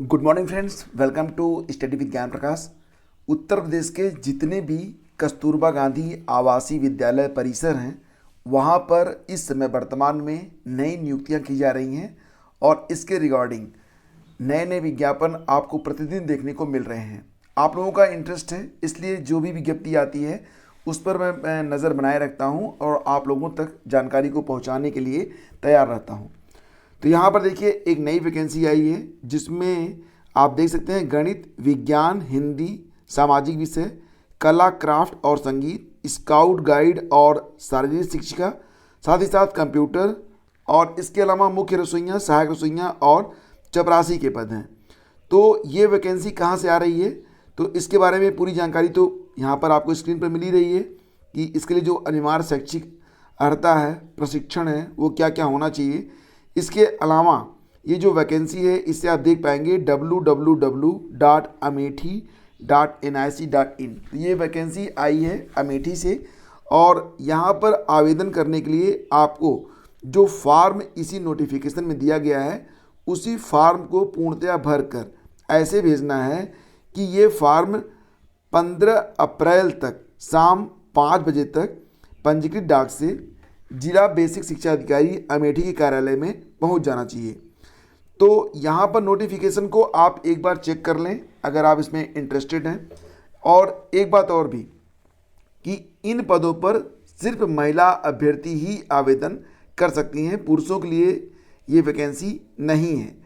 Good morning friends, welcome to study with Gyan Prakash. Uttar Pradesh के जितने भी कस्तूरबा गांधी आवासीय विद्यालय परिसर हैं वहाँ पर इस समय वर्तमान में नई नियुक्तियाँ की जा रही हैं और इसके रिगार्डिंग नए नए विज्ञापन आपको प्रतिदिन देखने को मिल रहे हैं। आप लोगों का इंटरेस्ट है, इसलिए जो भी विज्ञप्ति आती है उस पर मैं नज़र बनाए रखता हूँ और आप लोगों तक जानकारी को पहुँचाने के लिए तैयार रहता हूँ। तो यहाँ पर देखिए एक नई वैकेंसी आई है जिसमें आप देख सकते हैं गणित, विज्ञान, हिंदी, सामाजिक विषय, कला, क्राफ्ट और संगीत, स्काउट गाइड और शारीरिक शिक्षिका, साथ ही साथ कंप्यूटर और इसके अलावा मुख्य रसोइयाँ, सहायक रसोइयाँ और चपरासी के पद हैं। तो ये वैकेंसी कहाँ से आ रही है, तो इसके बारे में पूरी जानकारी तो यहाँ पर आपको स्क्रीन पर मिल ही रही है कि इसके लिए जो अनिवार्य शैक्षिक अर्हता है, प्रशिक्षण है, वो क्या क्या होना चाहिए। इसके अलावा ये जो वैकेंसी है इससे आप देख पाएंगे www.amethi.nic.in। तो ये वैकेंसी आई है अमेठी से और यहाँ पर आवेदन करने के लिए आपको जो फॉर्म इसी नोटिफिकेशन में दिया गया है उसी फॉर्म को पूर्णतया भर कर ऐसे भेजना है कि ये फॉर्म 15 अप्रैल तक शाम 5 बजे तक पंजीकृत डाक से जिला बेसिक शिक्षा अधिकारी अमेठी के कार्यालय में पहुंच जाना चाहिए। तो यहाँ पर नोटिफिकेशन को आप एक बार चेक कर लें अगर आप इसमें इंटरेस्टेड हैं। और एक बात और भी कि इन पदों पर सिर्फ महिला अभ्यर्थी ही आवेदन कर सकती हैं, पुरुषों के लिए ये वैकेंसी नहीं है।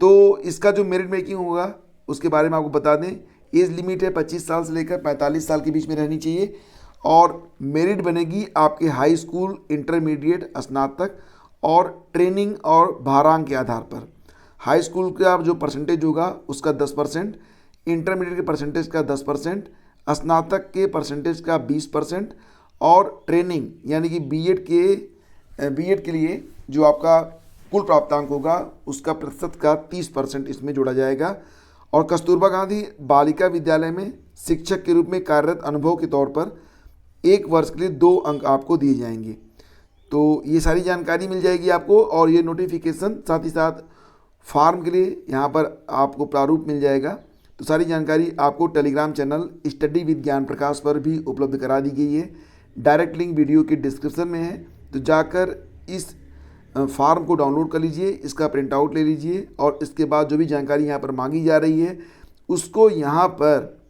तो इसका जो मेरिट मेकिंग होगा उसके बारे में आपको बता दें। एज लिमिट है 25 साल से लेकर 45 साल के बीच में रहनी चाहिए और मेरिट बनेगी आपके हाई स्कूल, इंटरमीडिएट, स्नातक और ट्रेनिंग और भारांक के आधार पर। हाई स्कूल का जो परसेंटेज होगा उसका 10%, इंटरमीडिएट के परसेंटेज का 10%, स्नातक के परसेंटेज का 20% और ट्रेनिंग यानी कि बीएड के लिए जो आपका कुल प्राप्तांक होगा उसका प्रतिशत का 30% इसमें जोड़ा जाएगा। और कस्तूरबा गांधी बालिका विद्यालय में शिक्षक के रूप में कार्यरत अनुभव के तौर पर 1 वर्ष के लिए 2 अंक आपको दिए जाएंगे। तो ये सारी जानकारी मिल जाएगी आपको और ये नोटिफिकेशन साथ ही साथ फार्म के लिए यहाँ पर आपको प्रारूप मिल जाएगा। तो सारी जानकारी आपको Telegram channel study with Gyan प्रकाश पर भी उपलब्ध करा दी गई है। डायरेक्ट लिंक वीडियो के डिस्क्रिप्शन में है, तो जाकर इस फार्म को डाउनलोड कर लीजिए, इसका प्रिंट आउट ले लीजिए और इसके बाद जो भी जानकारी यहाँ पर मांगी जा रही है उसको यहाँ पर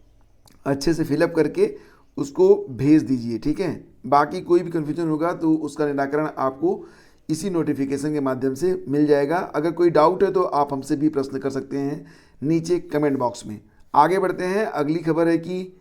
अच्छे से फिलअप करके उसको भेज दीजिए, ठीक है। बाकी कोई भी कन्फ्यूजन होगा तो उसका निराकरण आपको इसी नोटिफिकेशन के माध्यम से मिल जाएगा। अगर कोई डाउट है तो आप हमसे भी प्रश्न कर सकते हैं नीचे कमेंट बॉक्स में। आगे बढ़ते हैं, अगली खबर है कि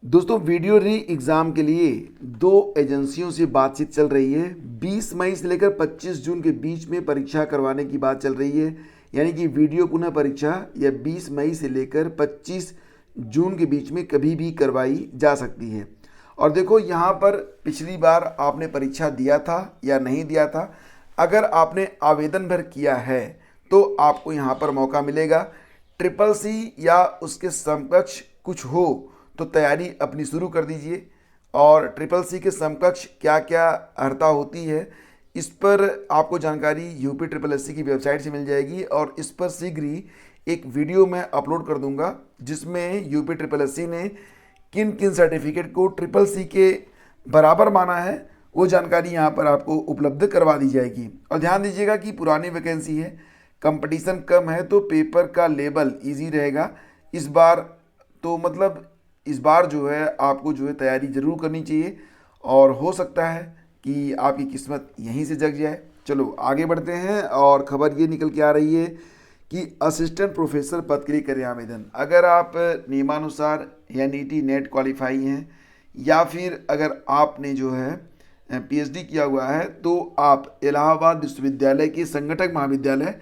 दोस्तों वीडियो री एग्ज़ाम के लिए 2 एजेंसियों से बातचीत चल रही है। 20 मई से लेकर 25 जून के बीच में परीक्षा करवाने की बात चल रही है, यानी कि वीडियो पुनः परीक्षा या 20 मई से लेकर 25 जून के बीच में कभी भी करवाई जा सकती है। और देखो यहाँ पर पिछली बार आपने परीक्षा दिया था या नहीं दिया था, अगर आपने आवेदन भर किया है तो आपको यहाँ पर मौका मिलेगा। CCC या उसके समकक्ष कुछ हो तो तैयारी अपनी शुरू कर दीजिए। और CCC के समकक्ष क्या क्या अर्हता होती है इस पर आपको जानकारी UPSSC की वेबसाइट से मिल जाएगी और इस पर शीघ्र ही एक वीडियो मैं अपलोड कर दूंगा जिसमें UPSSC ने किन किन सर्टिफिकेट को CCC के बराबर माना है वो जानकारी यहाँ पर आपको उपलब्ध करवा दी जाएगी। और ध्यान दीजिएगा कि पुरानी वैकेंसी है, कंपटीशन कम है तो पेपर का लेवल इजी रहेगा इस बार। तो मतलब इस बार जो है आपको जो है तैयारी ज़रूर करनी चाहिए और हो सकता है कि आपकी किस्मत यहीं से जग जाए। चलो आगे बढ़ते हैं और ख़बर ये निकल के आ रही है कि असिस्टेंट प्रोफेसर पद के लिए करें आवेदन। अगर आप नियमानुसार NET नेट क्वालिफाई हैं या फिर अगर आपने जो है PhD किया हुआ है तो आप इलाहाबाद विश्वविद्यालय के संगठक महाविद्यालय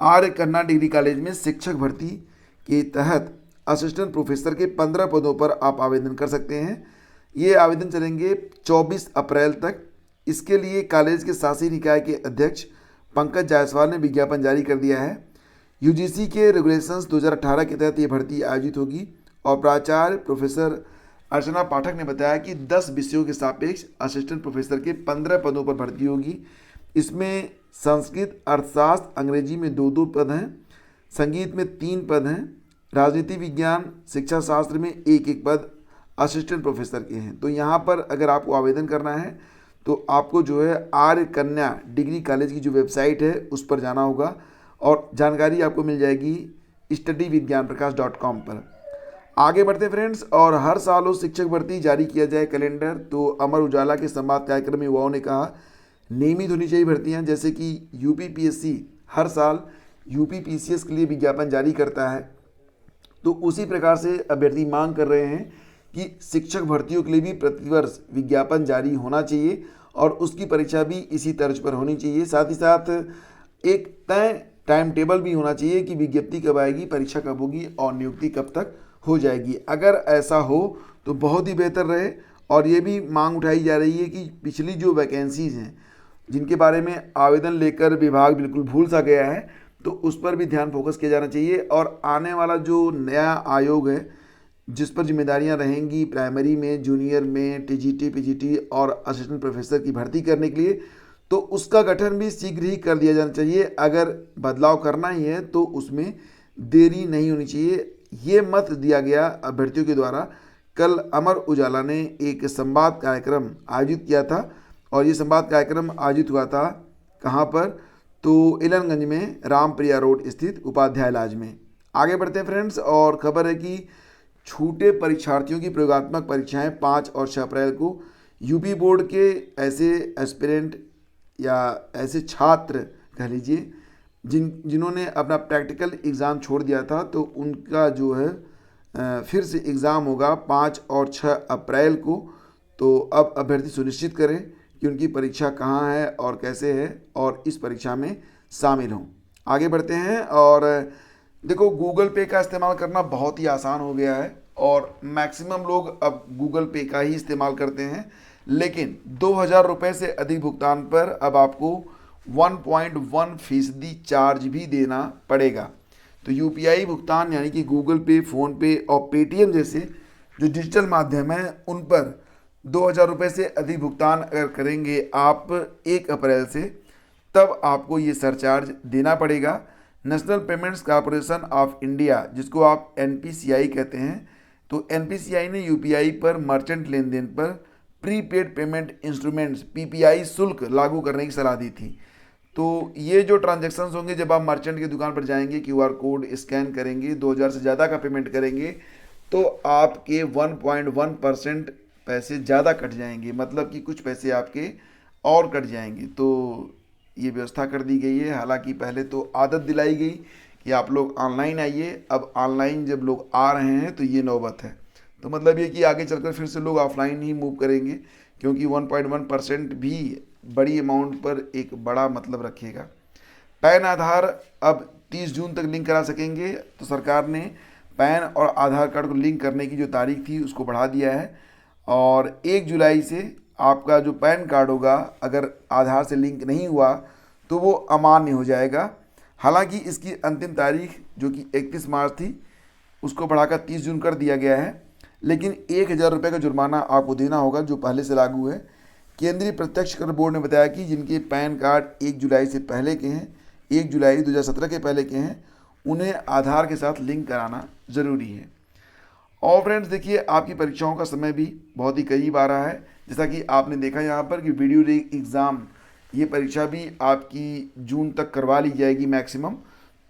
आर्य कन्ना डिग्री कॉलेज में शिक्षक भर्ती के तहत असिस्टेंट प्रोफेसर के 15 पदों पर आप आवेदन कर सकते हैं। ये आवेदन चलेंगे 24 अप्रैल तक। इसके लिए कॉलेज के शासी निकाय के अध्यक्ष पंकज जायसवाल ने विज्ञापन जारी कर दिया है। UGC के रेगुलेशंस 2018 के तहत ये भर्ती आयोजित होगी और प्राचार्य प्रोफेसर अर्चना पाठक ने बताया कि 10 विषयों के सापेक्ष असिस्टेंट प्रोफेसर के 15 पदों पर भर्ती होगी। इसमें संस्कृत, अर्थशास्त्र, अंग्रेजी में 2-2 पद हैं। संगीत में 3 पद हैं, राजनीति विज्ञान शिक्षा शास्त्र में एक एक पद असिस्टेंट प्रोफेसर के हैं। तो यहाँ पर अगर आपको आवेदन करना है तो आपको जो है आर्य कन्या डिग्री कॉलेज की जो वेबसाइट है उस पर जाना होगा और जानकारी आपको मिल जाएगी studyvigyanprakash.com पर। आगे बढ़ते फ्रेंड्स, और हर साल उस शिक्षक भर्ती जारी किया जाए कैलेंडर। तो अमर उजाला के संवाद कार्यक्रम में युवाओं ने कहा नियमित होनी चाहिए भर्तियां, जैसे कि यूपीपीएससी हर साल यूपीपीसीएस के लिए विज्ञापन जारी करता है, तो उसी प्रकार से अभ्यर्थी मांग कर रहे हैं कि शिक्षक भर्तियों के लिए भी प्रतिवर्ष विज्ञापन जारी होना चाहिए और उसकी परीक्षा भी इसी तर्ज पर होनी चाहिए। साथ ही साथ एक तय टाइम टेबल भी होना चाहिए कि विज्ञप्ति कब आएगी, परीक्षा कब होगी और नियुक्ति कब तक हो जाएगी। अगर ऐसा हो तो बहुत ही बेहतर रहे। और ये भी मांग उठाई जा रही है कि पिछली जो वैकेंसीज़ हैं जिनके बारे में आवेदन लेकर विभाग बिल्कुल भूल सा गया है, तो उस पर भी ध्यान फोकस किया जाना चाहिए। और आने वाला जो नया आयोग है जिस पर जिम्मेदारियां रहेंगी प्राइमरी में, जूनियर में, टीजीटी, पीजीटी और असिस्टेंट प्रोफेसर की भर्ती करने के लिए, तो उसका गठन भी शीघ्र ही कर दिया जाना चाहिए। अगर बदलाव करना ही है तो उसमें देरी नहीं होनी चाहिए। ये मत दिया गया अभ्यर्थियों के द्वारा। कल अमर उजाला ने एक संवाद कार्यक्रम आयोजित किया था और ये संवाद कार्यक्रम आयोजित हुआ था कहाँ पर, तो इलनगंज में रामप्रिया रोड स्थित उपाध्याय लॉज में। आगे बढ़ते हैं फ्रेंड्स, और खबर है कि छूटे परीक्षार्थियों की प्रयोगात्मक परीक्षाएं 5 और 6 अप्रैल को यूपी बोर्ड के ऐसे एस्पिरेंट या ऐसे छात्र कह लीजिए जिन्होंने अपना प्रैक्टिकल एग्ज़ाम छोड़ दिया था, तो उनका जो है फिर से एग्ज़ाम होगा 5 और 6 अप्रैल को। तो अब अभ्यर्थी सुनिश्चित करें कि उनकी परीक्षा कहाँ है और कैसे है और इस परीक्षा में शामिल हों। आगे बढ़ते हैं, और देखो गूगल पे का इस्तेमाल करना बहुत ही आसान हो गया है और मैक्सिमम लोग अब गूगल पे का ही इस्तेमाल करते हैं। लेकिन 2000 रुपये से अधिक भुगतान पर अब आपको 1.1% चार्ज भी देना पड़ेगा। तो यूपीआई भुगतान यानी कि गूगल पे, फ़ोनपे और पेटीएम जैसे जो डिजिटल माध्यम हैं उन पर 2000 रुपये से अधिक भुगतान अगर करेंगे आप 1 अप्रैल से, तब आपको ये सरचार्ज देना पड़ेगा। National payments corporation of India, जिसको आप एनपीसीआई कहते हैं, तो एनपीसीआई ने यूपीआई पर मर्चेंट लेन देन पर प्रीपेड पेमेंट इंस्ट्रूमेंट्स पीपीआई शुल्क लागू करने की सलाह दी थी। तो ये जो ट्रांजैक्शंस होंगे, जब आप मर्चेंट की दुकान पर जाएंगे, क्यूआर कोड स्कैन करेंगे, 2000 से ज़्यादा का पेमेंट करेंगे, तो आपके 1.1% पैसे ज़्यादा कट जाएंगे, मतलब कि कुछ पैसे आपके और कट जाएंगे। तो ये व्यवस्था कर दी गई है। हालांकि पहले तो आदत दिलाई गई कि आप लोग ऑनलाइन आइए, अब ऑनलाइन जब लोग आ रहे हैं तो ये नौबत है। तो मतलब ये कि आगे चलकर फिर से लोग ऑफलाइन ही मूव करेंगे, क्योंकि 1.1% भी बड़ी अमाउंट पर एक बड़ा मतलब रखेगा। पैन आधार अब 30 जून तक लिंक करा सकेंगे। तो सरकार ने पैन और आधार कार्ड को लिंक करने की जो तारीख थी उसको बढ़ा दिया है, और 1 जुलाई से आपका जो पैन कार्ड होगा अगर आधार से लिंक नहीं हुआ तो वो अमान्य हो जाएगा। हालांकि इसकी अंतिम तारीख जो कि 31 मार्च थी उसको बढ़ाकर 30 जून कर दिया गया है, लेकिन 1000 रुपये का जुर्माना आपको देना होगा जो पहले से लागू है। केंद्रीय प्रत्यक्ष कर बोर्ड ने बताया कि जिनके पैन कार्ड 1 जुलाई से पहले के हैं, 1 जुलाई 2017 के पहले के हैं, उन्हें आधार के साथ लिंक कराना ज़रूरी है। और फ्रेंड्स देखिए, आपकी परीक्षाओं का समय भी बहुत ही करीब आ रहा है। जैसा कि आपने देखा यहाँ पर कि वीडियो एग्ज़ाम, ये परीक्षा भी आपकी जून तक करवा ली जाएगी मैक्सिमम।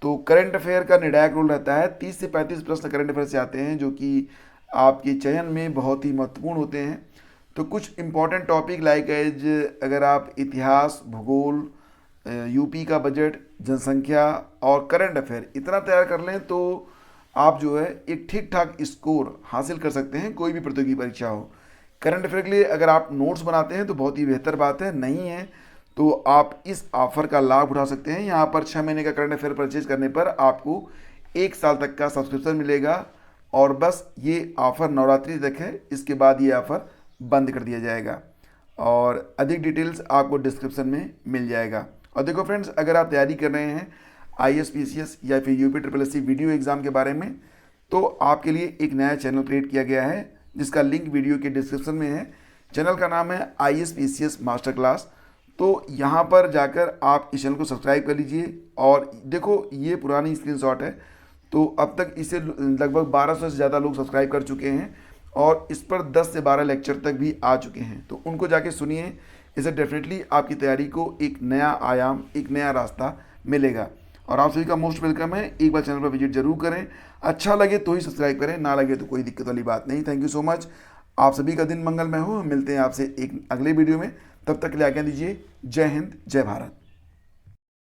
तो करंट अफेयर का निर्णायक रोल रहता है। 30 से 35 प्रश्न करंट अफेयर से आते हैं जो कि आपके चयन में बहुत ही महत्वपूर्ण होते हैं। तो कुछ इम्पॉर्टेंट टॉपिक लाइक एज अगर आप इतिहास, भूगोल, यूपी का बजट, जनसंख्या और करंट अफेयर इतना तैयार कर लें तो आप जो है एक ठीक ठाक स्कोर हासिल कर सकते हैं, कोई भी प्रतियोगी परीक्षा हो। करंट अफेयर के लिए अगर आप नोट्स बनाते हैं तो बहुत ही बेहतर बात है, नहीं है तो आप इस ऑफ़र का लाभ उठा सकते हैं। यहाँ पर 6 महीने का करंट अफेयर परचेज करने पर आपको 1 साल तक का सब्सक्रिप्शन मिलेगा, और बस ये ऑफ़र नवरात्रि तक है, इसके बाद ये ऑफ़र बंद कर दिया जाएगा। और अधिक डिटेल्स आपको डिस्क्रिप्शन में मिल जाएगा। और देखो फ्रेंड्स, अगर आप तैयारी कर रहे हैं ISPCS या फिर UPSSC वीडियो एग्ज़ाम के बारे में, तो आपके लिए एक नया चैनल क्रिएट किया गया है जिसका लिंक वीडियो के डिस्क्रिप्शन में है। चैनल का नाम है ISPCS मास्टर क्लास। तो यहाँ पर जाकर आप इस चैनल को सब्सक्राइब कर लीजिए। और देखो ये पुरानी स्क्रीनशॉट है, तो अब तक इसे लगभग 1200 से ज़्यादा लोग सब्सक्राइब कर चुके हैं और इस पर 10 से 12 लेक्चर तक भी आ चुके हैं। तो उनको जाके सुनिए, इससे डेफिनेटली आपकी तैयारी को एक नया आयाम, एक नया रास्ता मिलेगा। और आप सभी का मोस्ट वेलकम है, एक बार चैनल पर विजिट जरूर करें। अच्छा लगे तो ही सब्सक्राइब करें, ना लगे तो कोई दिक्कत वाली बात नहीं। Thank you so much. आप सभी का दिन मंगलमय हो। मिलते हैं आपसे एक अगले वीडियो में, तब तक के लिए आज्ञा दीजिए। जय हिंद, जय भारत।